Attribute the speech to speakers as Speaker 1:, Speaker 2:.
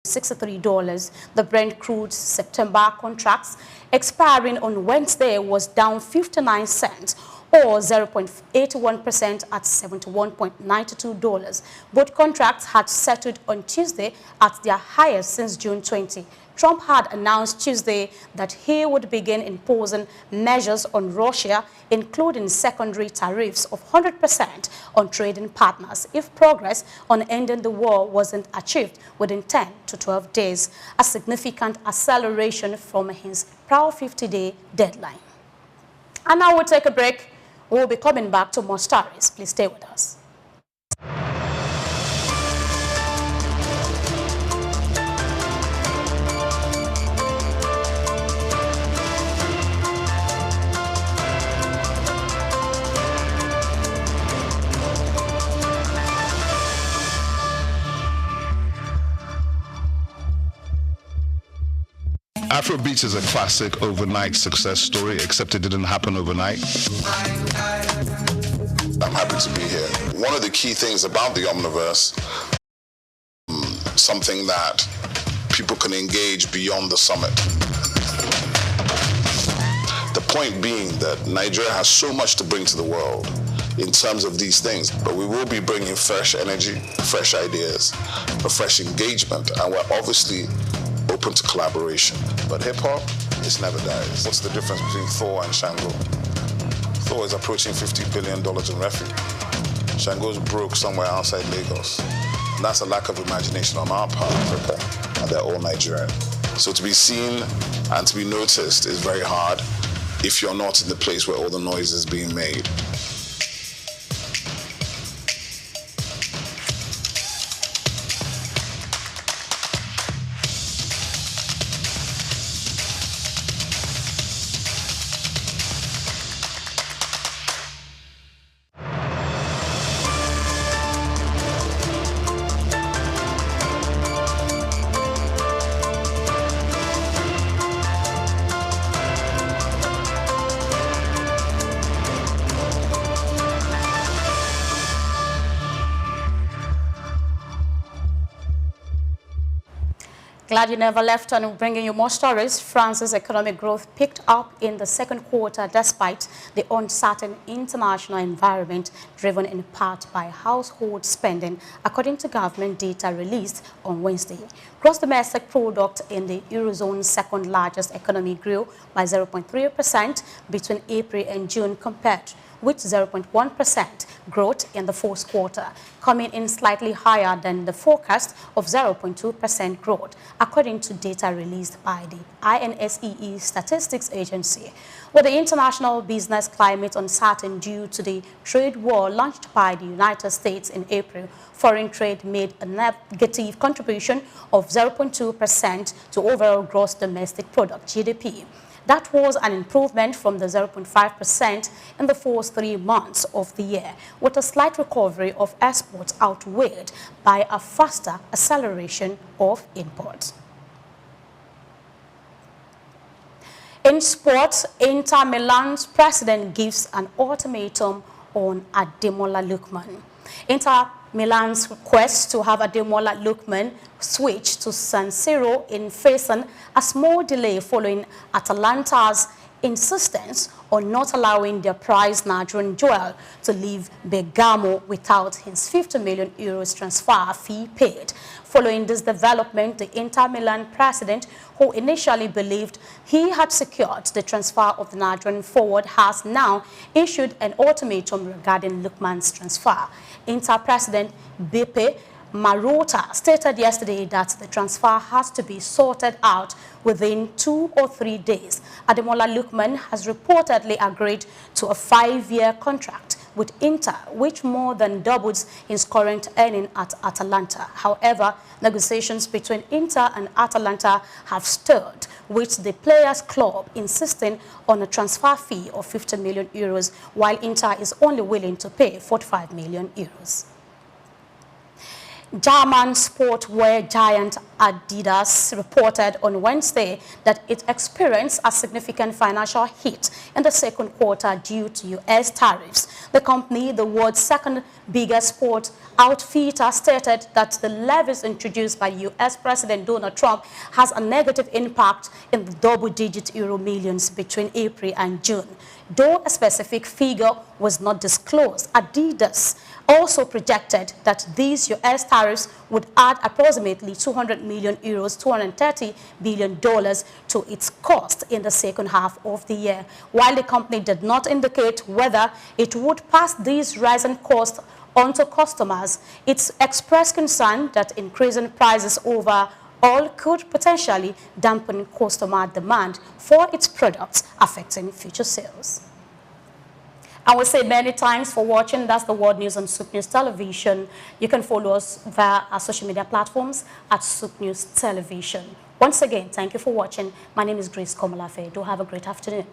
Speaker 1: $63. The Brent crude September contracts expiring on Wednesday was down 59 cents or 0.81% at $71.92. Both contracts had settled on Tuesday at their highest since June 20. Trump had announced Tuesday that he would begin imposing measures on Russia, including secondary tariffs of 100% on trading partners if progress on ending the war wasn't achieved within 10 to 12 days, a significant acceleration from his prior 50-day deadline. And now we'll take a break. We'll be coming back to more stories. Please stay with us.
Speaker 2: Afrobeats is a classic overnight success story, except it didn't happen overnight.
Speaker 3: I'm happy to be here. One of the key things about the Omniverse, something that people can engage beyond the summit. The point being that Nigeria has so much to bring to the world in terms of these things, but we will be bringing fresh energy, fresh ideas, a fresh engagement, and we're obviously open to collaboration. But hip-hop, it never dies. What's the difference between Thor and Shango? Thor is approaching $50 billion in revenue. Shango's broke somewhere outside Lagos. And that's a lack of imagination on our part, Africa, and they're all Nigerian. So to be seen and to be noticed is very hard if you're not in the place where all the noise is being made.
Speaker 1: Glad you never left, and bringing you more stories. France's economic growth picked up in the second quarter despite the uncertain international environment, driven in part by household spending, according to government data released on Wednesday. Gross domestic product in the Eurozone's second largest economy grew by 0.3% between April and June, compared with 0.1% growth in the fourth quarter, coming in slightly higher than the forecast of 0.2% growth, according to data released by the INSEE Statistics Agency. With the international business climate uncertain due to the trade war launched by the United States in April, foreign trade made a negative contribution of 0.2% to overall gross domestic product, GDP. That was an improvement from the 0.5% in the first 3 months of the year, with a slight recovery of exports outweighed by a faster acceleration of imports. In sports, Inter Milan's president gives an ultimatum on Ademola Lookman. Inter Milan's quest to have Ademola Lookman switch to San Siro in facing a small delay following Atalanta's insistence on not allowing their prized Nigerian jewel to leave Bergamo without his €50 million transfer fee paid. Following this development, the Inter Milan president, who initially believed he had secured the transfer of the Nigerian forward, has now issued an ultimatum regarding Lookman's transfer. Inter president Beppe Marotta stated yesterday that the transfer has to be sorted out within 2 or 3 days. Ademola Lookman has reportedly agreed to a 5-year contract with Inter, which more than doubles his current earning at Atalanta. However, negotiations between Inter and Atalanta have stirred, with the players' club insisting on a transfer fee of €50 million, while Inter is only willing to pay €45 million. German sportswear giant Adidas reported on Wednesday that it experienced a significant financial hit in the second quarter due to U.S. tariffs. The company, the world's second biggest sport Outfitter stated that the levies introduced by U.S. President Donald Trump has a negative impact in the double-digit euro millions between April and June. Though a specific figure was not disclosed, Adidas also projected that these U.S. tariffs would add approximately 200 million euros, $230 billion to its cost in the second half of the year. While the company did not indicate whether it would pass these rising costs onto customers, it expressed concern that increasing prices overall could potentially dampen customer demand for its products, affecting future sales. I will say many thanks for watching. That's the World News on Soup News Television. You can follow us via our social media platforms at Soup News Television. Once again, thank you for watching. My name is Grace Komalafe. Do have a great afternoon.